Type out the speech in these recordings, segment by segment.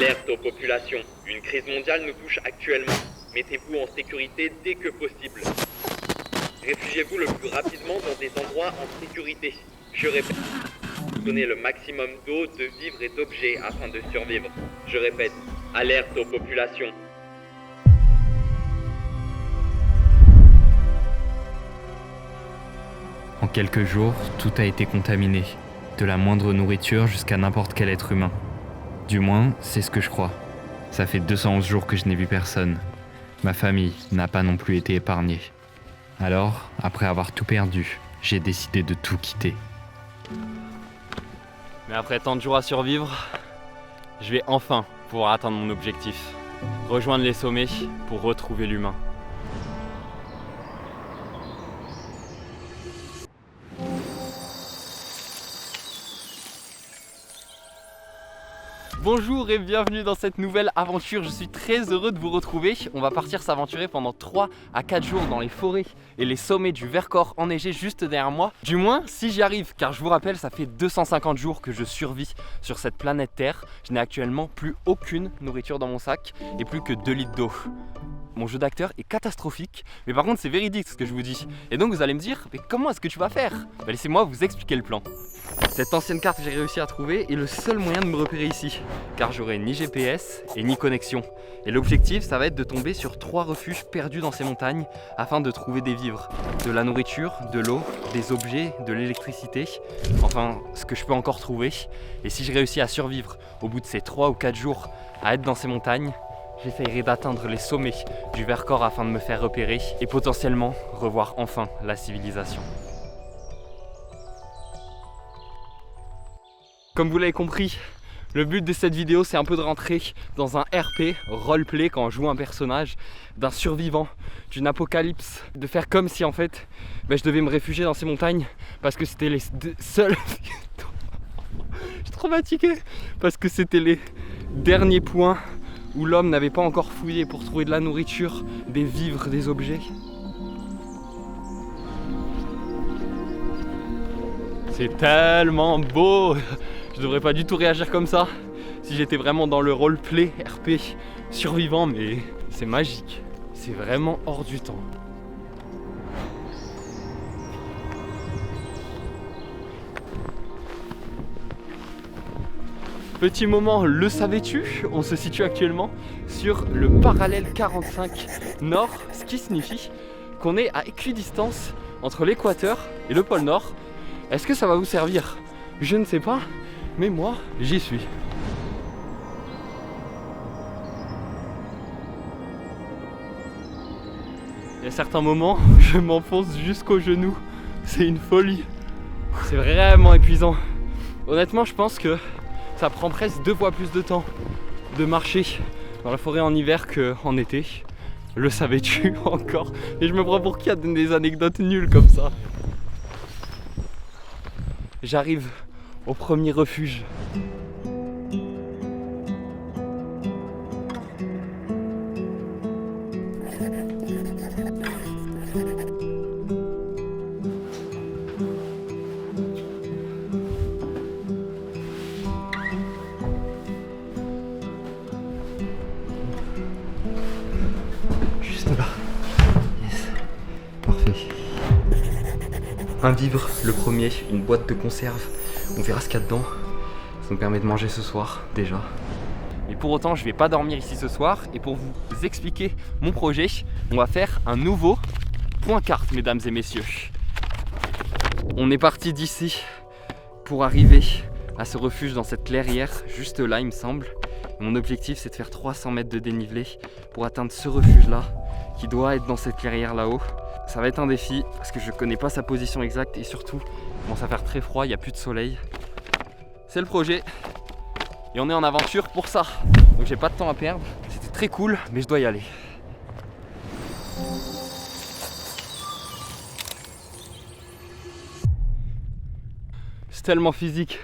Alerte aux populations. Une crise mondiale nous touche actuellement. Mettez-vous en sécurité dès que possible. Réfugiez-vous le plus rapidement dans des endroits en sécurité. Je répète, donnez le maximum d'eau, de vivres et d'objets afin de survivre. Je répète, alerte aux populations. En quelques jours, tout a été contaminé, de la moindre nourriture jusqu'à n'importe quel être humain. Du moins, c'est ce que je crois. Ça fait 211 jours que je n'ai vu personne. Ma famille n'a pas non plus été épargnée. Alors, après avoir tout perdu, j'ai décidé de tout quitter. Mais après tant de jours à survivre, je vais enfin pouvoir atteindre mon objectif. Rejoindre les sommets pour retrouver l'humain. Bonjour et bienvenue dans cette nouvelle aventure, je suis très heureux de vous retrouver. On va partir s'aventurer pendant 3 à 4 jours dans les forêts et les sommets du Vercors enneigé juste derrière moi. Du moins si j'y arrive, car je vous rappelle, ça fait 250 jours que je survis sur cette planète Terre. Je n'ai actuellement plus aucune nourriture dans mon sac et plus que 2 litres d'eau. Mon jeu d'acteur est catastrophique, mais par contre c'est véridique ce que je vous dis. Et donc vous allez me dire, mais comment est-ce que tu vas faire? Laissez-moi vous expliquer le plan. Cette ancienne carte que j'ai réussi à trouver est le seul moyen de me repérer ici, car j'aurai ni GPS et ni connexion. Et l'objectif, ça va être de tomber sur 3 refuges perdus dans ces montagnes afin de trouver des vivres, de la nourriture, de l'eau, des objets, de l'électricité, enfin ce que je peux encore trouver. Et si je réussis à survivre au bout de ces 3 ou 4 jours à être dans ces montagnes, j'essayerai d'atteindre les sommets du Vercors afin de me faire repérer et potentiellement revoir enfin la civilisation. Comme vous l'avez compris, le but de cette vidéo c'est un peu de rentrer dans un RP, roleplay, quand on joue un personnage d'un survivant d'une apocalypse, de faire comme si en fait je devais me réfugier dans ces montagnes parce que c'était les seuls... Je suis trop fatigué parce que c'était les derniers points où l'homme n'avait pas encore fouillé pour trouver de la nourriture, des vivres, des objets. C'est tellement beau! Je devrais pas du tout réagir comme ça si j'étais vraiment dans le roleplay RP survivant, mais c'est magique. C'est vraiment hors du temps. Petit moment, le savais-tu? On se situe actuellement sur le parallèle 45 nord, ce qui signifie qu'on est à équidistance entre l'équateur et le pôle nord. Est-ce que ça va vous servir? Je ne sais pas, mais moi, j'y suis. Il y a certains moments, je m'enfonce jusqu'aux genoux. C'est une folie. C'est vraiment épuisant. Honnêtement, je pense que ça prend presque 2 fois plus de temps de marcher dans la forêt en hiver qu'en été. Le savais-tu encore? Et je me prends pour qui à donner des anecdotes nulles comme ça. J'arrive au premier refuge. Juste là. Yes. Parfait. Un vivre, le premier, une boîte de conserve. On verra ce qu'il y a dedans. Ça nous permet de manger ce soir, déjà. Mais pour autant, je ne vais pas dormir ici ce soir. Et pour vous expliquer mon projet, on va faire un nouveau point carte, mesdames et messieurs. On est parti d'ici pour arriver à ce refuge dans cette clairière, juste là, il me semble. Et mon objectif, c'est de faire 300 mètres de dénivelé pour atteindre ce refuge-là, qui doit être dans cette clairière là-haut. Ça va être un défi parce que je connais pas sa position exacte et surtout, il commence à faire très froid, il n'y a plus de soleil. C'est le projet et on est en aventure pour ça. Donc j'ai pas de temps à perdre. C'était très cool, mais je dois y aller. C'est tellement physique.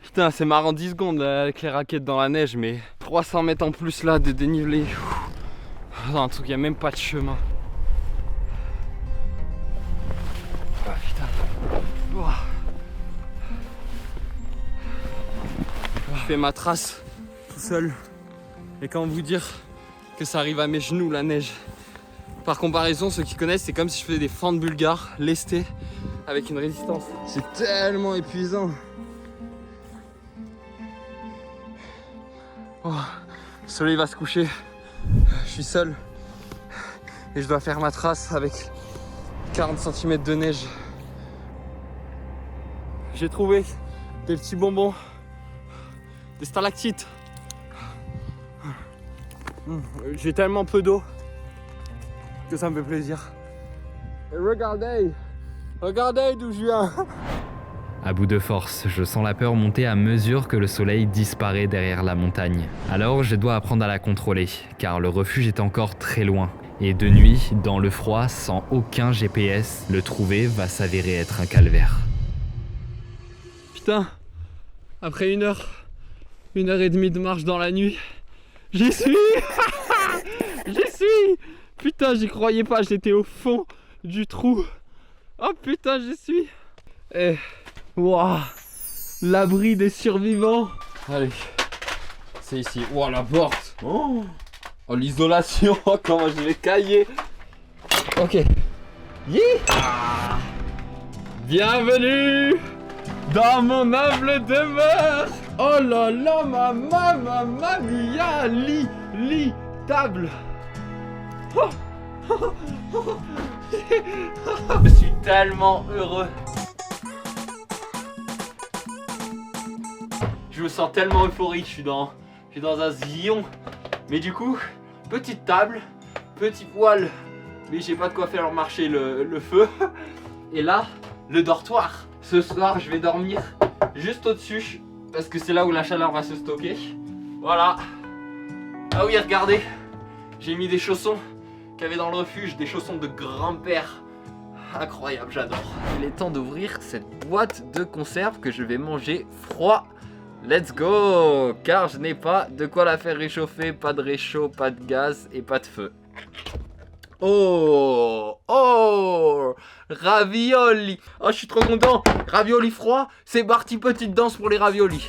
Putain, c'est marrant 10 secondes là, avec les raquettes dans la neige, mais 300 mètres en plus là de dénivelé. Dans un truc, il n'y a même pas de chemin. Ah putain. Je fais ma trace tout seul. Et comment vous dire que ça arrive à mes genoux la neige. Par comparaison, ceux qui connaissent, c'est comme si je faisais des fentes bulgares lestées avec une résistance. C'est tellement épuisant. Oh, le soleil va se coucher. Je suis seul. Et je dois faire ma trace avec 40 cm de neige. J'ai trouvé des petits bonbons, des stalactites. J'ai tellement peu d'eau que ça me fait plaisir. Et regardez d'où je viens. À bout de force, je sens la peur monter à mesure que le soleil disparaît derrière la montagne. Alors je dois apprendre à la contrôler, car le refuge est encore très loin. Et de nuit, dans le froid, sans aucun GPS, le trouver va s'avérer être un calvaire. Putain, après 1 heure et demie de marche dans la nuit, j'y suis. J'y suis. Putain, j'y croyais pas, j'étais au fond du trou. Oh putain, j'y suis. Et waouh, l'abri des survivants. Allez, c'est ici. Waouh, la porte. Oh, l'isolation. Comment je vais cailler. Ok. Yeah. Bienvenue dans mon humble demeure. Oh là là, mamma mia, lit, table. Oh. Je suis tellement heureux. Je me sens tellement euphorique, je suis dans un zion. Mais du coup, petite table, petit poêle, mais j'ai pas de quoi faire marcher le feu. Et là, le dortoir. Ce soir, je vais dormir juste au-dessus, parce que c'est là où la chaleur va se stocker. Voilà. Ah oui, regardez, j'ai mis des chaussons qu'il y avait dans le refuge, des chaussons de grand-père. Incroyable, j'adore. Il est temps d'ouvrir cette boîte de conserve que je vais manger froid. Let's go! Car je n'ai pas de quoi la faire réchauffer, pas de réchaud, pas de gaz et pas de feu. Oh! Ravioli! Oh, je suis trop content! Ravioli froid, c'est parti, petite danse pour les raviolis.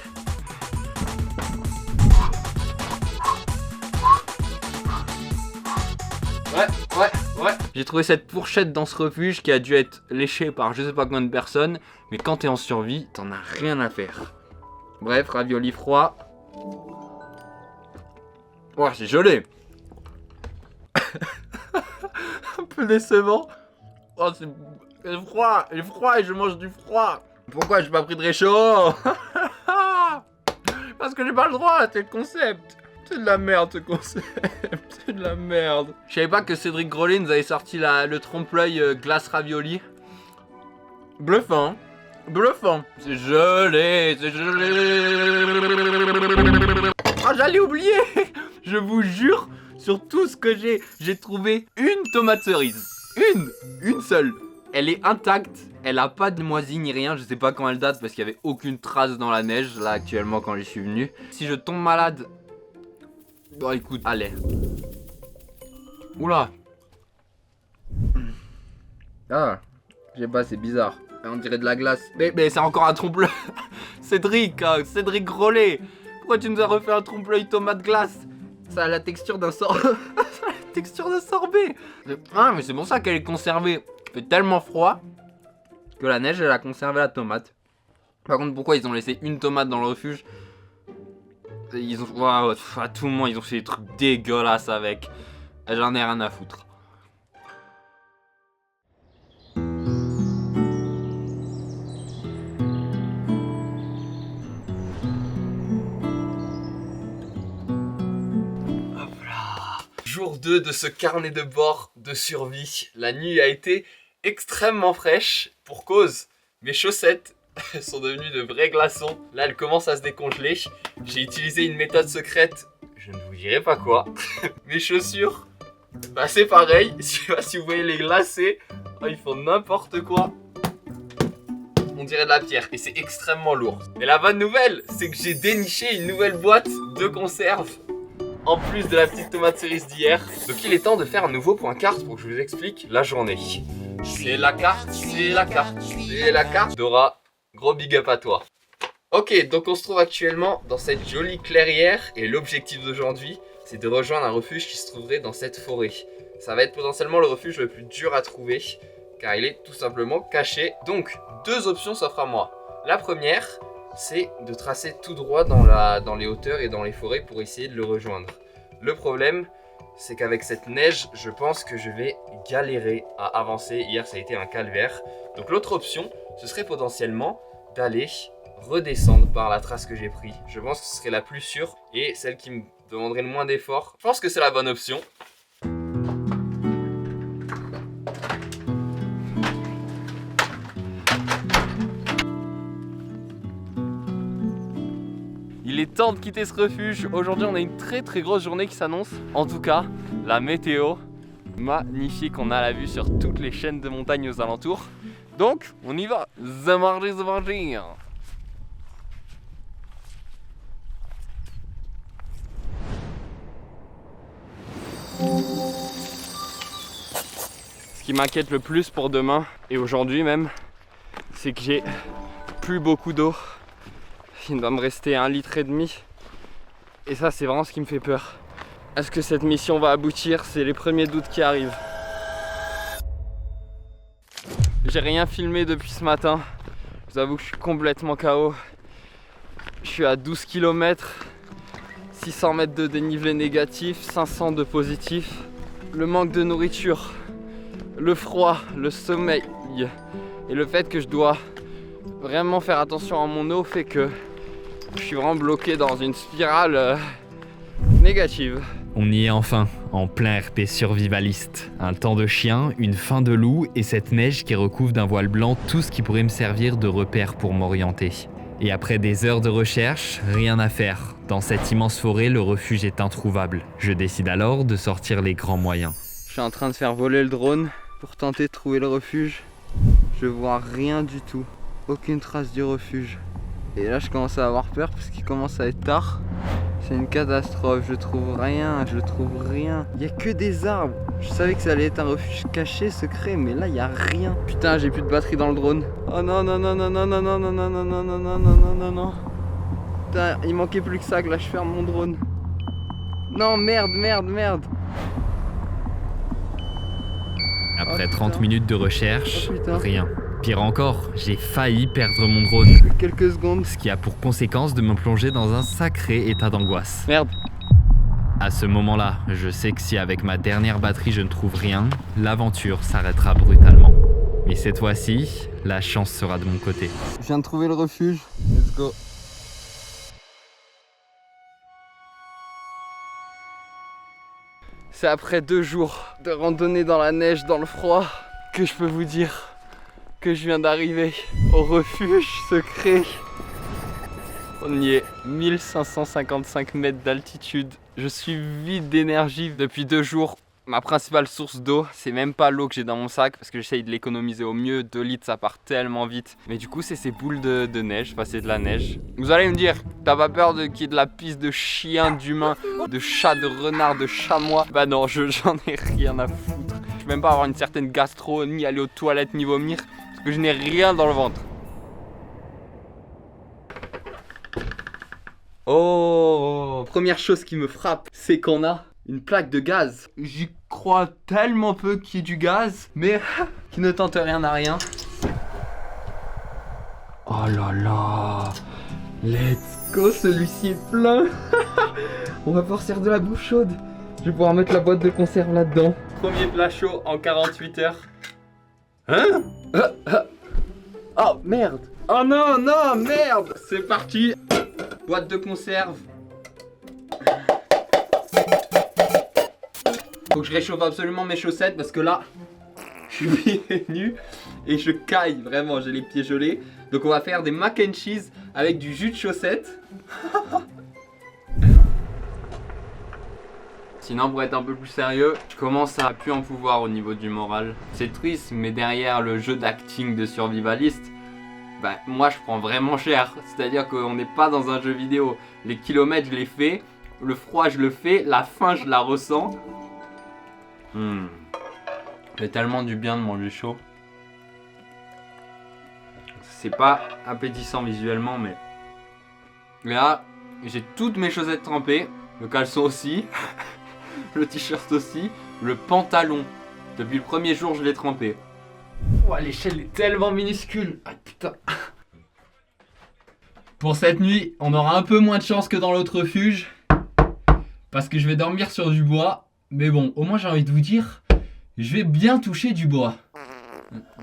Ouais. J'ai trouvé cette fourchette dans ce refuge qui a dû être léchée par je sais pas combien de personnes. Mais quand t'es en survie, t'en as rien à faire. Bref, ravioli froid. Oh, c'est gelé. Un peu décevant. Oh, c'est froid. Il est froid et je mange du froid. Pourquoi j'ai pas pris de réchaud? Parce que j'ai pas le droit, c'est le concept. C'est de la merde ce concept, c'est de la merde. Je savais pas que Cédric Grolet nous avait sorti le trompe-l'œil glace ravioli. Bluffant, bluffant. C'est gelé, c'est gelé. Ah, j'allais oublier. Je vous jure, sur tout ce que j'ai trouvé une tomate cerise. Une seule. Elle est intacte, elle a pas de moisie ni rien, je sais pas quand elle date parce qu'il y avait aucune trace dans la neige là actuellement quand j'y suis venu. Si je tombe malade, bon écoute, allez. Oula. Ah, je sais pas, c'est bizarre. On dirait de la glace. Mais c'est encore un trompe-l'œil. Cédric Grolet. Pourquoi tu nous as refait un trompe-l'œil tomate glace? Ça a la texture d'un sorbet. Ça a la texture d'un sorbet. Ah, mais c'est pour ça qu'elle est conservée. Il fait tellement froid que la neige, elle a conservé la tomate. Par contre, pourquoi ils ont laissé une tomate dans le refuge? Ils ont, à tout moment, ils ont fait des trucs dégueulasses avec. J'en ai rien à foutre. Hop là. Jour 2 de ce carnet de bord de survie. La nuit a été extrêmement fraîche. Pour cause, mes chaussettes sont devenues de vrais glaçons. Là, elles commencent à se décongeler. J'ai utilisé une méthode secrète. Je ne vous dirai pas quoi. Mes chaussures, bah c'est pareil. Je sais pas si vous voyez les glacés. Oh, ils font n'importe quoi. On dirait de la pierre et c'est extrêmement lourd. Mais la bonne nouvelle, c'est que j'ai déniché une nouvelle boîte de conserve. En plus de la petite tomate cerise d'hier. Donc il est temps de faire un nouveau point carte pour que je vous explique la journée. C'est la carte, c'est la carte, c'est la carte. Dora, gros big up à toi. Ok, donc on se trouve actuellement dans cette jolie clairière et l'objectif d'aujourd'hui, c'est de rejoindre un refuge qui se trouverait dans cette forêt. Ça va être potentiellement le refuge le plus dur à trouver car il est tout simplement caché. Donc, deux options s'offrent à moi. La première, c'est de tracer tout droit dans les hauteurs et dans les forêts pour essayer de le rejoindre. Le problème, c'est qu'avec cette neige, je pense que je vais galérer à avancer. Hier, ça a été un calvaire. Donc l'autre option, ce serait potentiellement d'aller redescendre par la trace que j'ai prise. Je pense que ce serait la plus sûre et celle qui me demanderait le moins d'efforts. Je pense que c'est la bonne option. Il est temps de quitter ce refuge. Aujourd'hui, on a une très grosse journée qui s'annonce. En tout cas, la météo magnifique. On a la vue sur toutes les chaînes de montagnes aux alentours. Donc, on y va. Zamardi. Ce qui m'inquiète le plus pour demain et aujourd'hui même, c'est que j'ai plus beaucoup d'eau. Il doit me rester 1,5 litre. Et ça, c'est vraiment ce qui me fait peur. Est-ce que cette mission va aboutir? C'est les premiers doutes qui arrivent. J'ai rien filmé depuis ce matin. Je vous avoue que je suis complètement KO. Je suis à 12 km, 600 mètres de dénivelé négatif, 500 de positif. Le manque de nourriture, le froid, le sommeil et le fait que je dois vraiment faire attention à mon eau fait que je suis vraiment bloqué dans une spirale négative. On y est enfin, en plein RP survivaliste. Un temps de chien, une faim de loup et cette neige qui recouvre d'un voile blanc tout ce qui pourrait me servir de repère pour m'orienter. Et après des heures de recherche, rien à faire. Dans cette immense forêt, le refuge est introuvable. Je décide alors de sortir les grands moyens. Je suis en train de faire voler le drone pour tenter de trouver le refuge. Je vois rien du tout, aucune trace du refuge. Et là je commence à avoir peur parce qu'il commence à être tard. C'est une catastrophe, je trouve rien. Il y a que des arbres. Je savais que ça allait être un refuge caché, secret, mais là il y a rien. Putain, j'ai plus de batterie dans le drone. Oh non. Putain, il manquait plus que ça que là je ferme mon drone. Non, merde. Après 30 minutes de recherche, putain. rien. Pire encore, j'ai failli perdre mon drone. Quelques secondes. Ce qui a pour conséquence de me plonger dans un sacré état d'angoisse. Merde. À ce moment-là, je sais que si avec ma dernière batterie je ne trouve rien, l'aventure s'arrêtera brutalement. Mais cette fois-ci, la chance sera de mon côté. Je viens de trouver le refuge. Let's go. C'est après 2 jours de randonnée dans la neige, dans le froid, que je peux vous dire que je viens d'arriver au refuge secret. On y est, 1555 mètres d'altitude. Je suis vide d'énergie depuis 2 jours. Ma principale source d'eau, c'est même pas l'eau que j'ai dans mon sac parce que j'essaye de l'économiser au mieux. 2 litres, ça part tellement vite. Mais du coup, c'est ces boules de neige. Enfin, c'est de la neige. Vous allez me dire, t'as pas peur qu'il y ait de la pisse de chiens, d'humains, de chats, de renards, de chamois? Bah non, j'en ai rien à foutre. Je peux même pas avoir une certaine gastro, ni aller aux toilettes, ni vomir. Parce que je n'ai rien dans le ventre. Oh, première chose qui me frappe, c'est qu'on a une plaque de gaz. J'y crois tellement peu qu'il y ait du gaz, mais qui ne tente rien à rien. Oh là là, let's go, celui-ci est plein. On va pouvoir se faire de la bouffe chaude. Je vais pouvoir mettre la boîte de conserve là-dedans. Premier plat chaud en 48 heures. Hein? Oh merde! Oh non, merde! C'est parti! Boîte de conserve. Faut que je réchauffe absolument mes chaussettes parce que là, je suis pieds nus et je caille vraiment, j'ai les pieds gelés. Donc on va faire des mac and cheese avec du jus de chaussettes. Sinon, pour être un peu plus sérieux, je commence à plus en pouvoir au niveau du moral. C'est triste, mais derrière le jeu d'acting de survivaliste, bah, moi je prends vraiment cher. C'est-à-dire qu'on n'est pas dans un jeu vidéo. Les kilomètres, je les fais. Le froid, je le fais. La faim, je la ressens. Ça fait tellement du bien de manger chaud. C'est pas appétissant visuellement, mais Et là, j'ai toutes mes chaussettes trempées, le caleçon aussi, le t-shirt aussi, le pantalon. Depuis le premier jour, je l'ai trempé. Oh, l'échelle est tellement minuscule. Ah putain. Pour cette nuit, on aura un peu moins de chance que dans l'autre refuge. Parce que je vais dormir sur du bois. Mais bon, au moins j'ai envie de vous dire, je vais bien toucher du bois.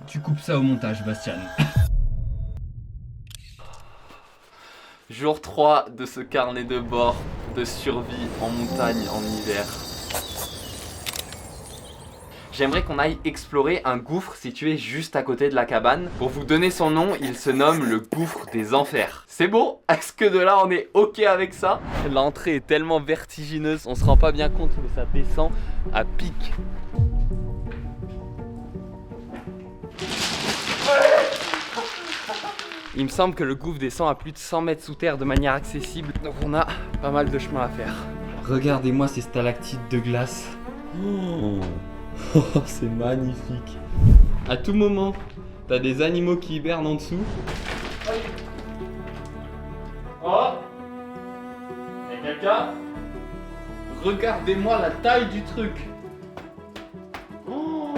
Tu coupes ça au montage, Bastien. Jour 3 de ce carnet de bord de survie en montagne en hiver. J'aimerais qu'on aille explorer un gouffre situé juste à côté de la cabane. Pour vous donner son nom, il se nomme le gouffre des enfers. C'est beau? Est-ce que de là on est ok avec ça? L'entrée est tellement vertigineuse, on se rend pas bien compte, mais ça descend à pic. Il me semble que le gouffre descend à plus de 100 mètres sous terre de manière accessible, donc on a pas mal de chemin à faire. Regardez-moi ces stalactites de glace. Oh, c'est magnifique. À tout moment, t'as des animaux qui hibernent en dessous. Oh, y'a quelqu'un? Regardez-moi la taille du truc. Oh.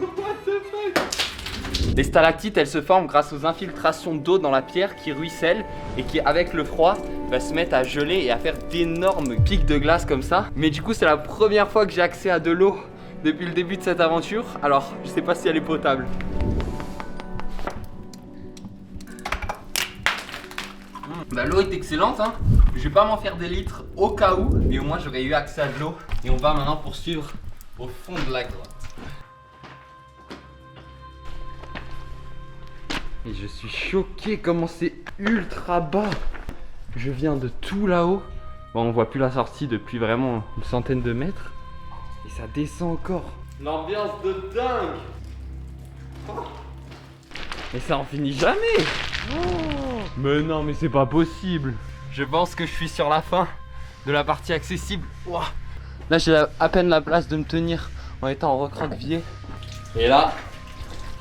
What the fuck? Les stalactites, elles se forment grâce aux infiltrations d'eau dans la pierre qui ruisselle et qui, avec le froid, va se mettre à geler et à faire d'énormes pics de glace comme ça. Mais du coup, c'est la première fois que j'ai accès à de l'eau depuis le début de cette aventure. Alors, je sais pas si elle est potable. Bah, l'eau est excellente, hein. Je vais pas m'en faire des litres au cas où, mais au moins j'aurais eu accès à de l'eau. Et on va maintenant poursuivre au fond de la grotte. Et je suis choqué comment c'est ultra bas. Je viens de tout là-haut. Bon, on voit plus la sortie depuis vraiment une centaine de mètres. Et ça descend encore. L'ambiance de dingue. Oh. Et ça en finit jamais. Oh. Mais non, mais c'est pas possible. Je pense que je suis sur la fin de la partie accessible. Wow. Là, j'ai à peine la place de me tenir en étant recroquevillé. Et là,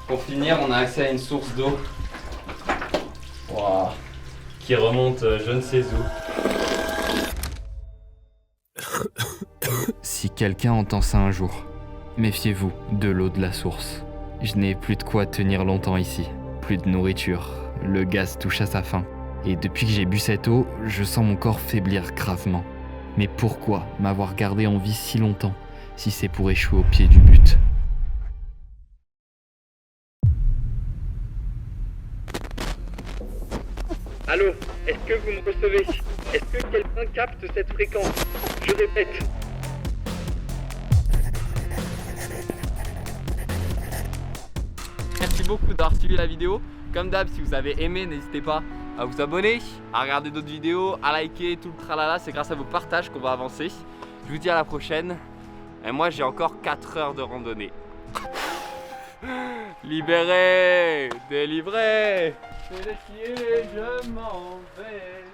pour finir, on a accès à une source d'eau. Wow. Qui remonte je ne sais où. Si quelqu'un entend ça un jour, méfiez-vous de l'eau de la source. Je n'ai plus de quoi tenir longtemps ici. Plus de nourriture, le gaz touche à sa fin. Et depuis que j'ai bu cette eau, je sens mon corps faiblir gravement. Mais pourquoi m'avoir gardé en vie si longtemps, si c'est pour échouer au pied du but ? Allô, est-ce que vous me recevez? Est-ce que quelqu'un capte cette fréquence? Je répète. Merci beaucoup d'avoir suivi la vidéo. Comme d'hab, si vous avez aimé, n'hésitez pas à vous abonner, à regarder d'autres vidéos, à liker, tout le tralala. C'est grâce à vos partages qu'on va avancer. Je vous dis à la prochaine. Et moi, j'ai encore 4 heures de randonnée. Libéré, délivré. C'est les pieds, je m'en vais.